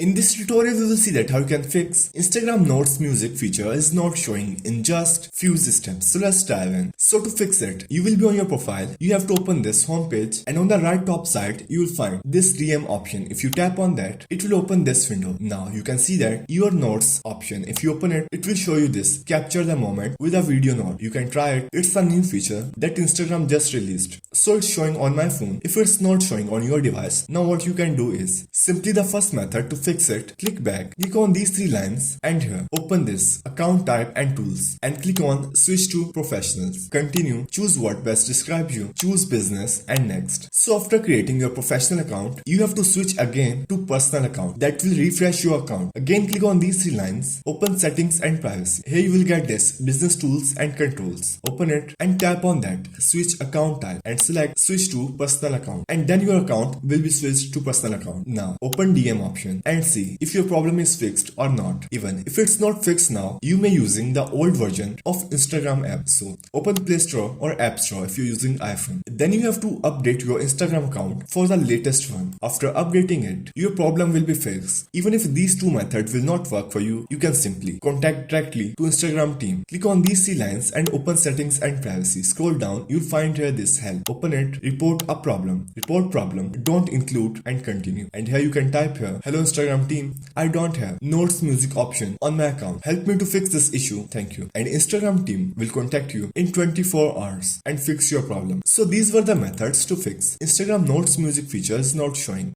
In this tutorial, we will see that how you can fix Instagram Notes music feature is not showing in just few steps. So let's dive in. So to fix it, you will be on your profile. You have to open this home page, and on the right top side, you will find this DM option. If you tap on that, it will open this window. Now you can see that your notes option. If you open it, it will show you this capture the moment with a video note. You can try it. It's a new feature that Instagram just released. So it's showing on my phone. If it's not showing on your device, now what you can do is simply the first method to fix it, click back, click on these three lines, and here open this account type and tools and click on switch to professionals. Continue, choose what best describes you, choose business, and next. So after creating your professional account, you have to switch again to personal account. That will refresh your account. Again click on these three lines, open settings and privacy. Here you will get this business tools and controls. Open it and tap on that, switch account type and select switch to personal account, and then your account will be switched to personal account. Now open DM option and see if your problem is fixed or not. Even if it's not fixed now, you may using the old version of Instagram app. So open Play Store or App Store if you're using iPhone. Then you have to update your Instagram account for the latest one. After updating it, your problem will be fixed. Even if these two methods will not work for you, you can simply contact directly to Instagram team. Click on these three lines and open settings and privacy. Scroll down, you'll find here this help. Open it, report a problem. Report problem, don't include, and continue. And here you can type here, hello Instagram team, I don't have notes music option on my account. Help me to fix this issue. Thank you. And Instagram team will contact you in 24 hours and fix your problem. So these were the methods to fix Instagram Notes music features not showing.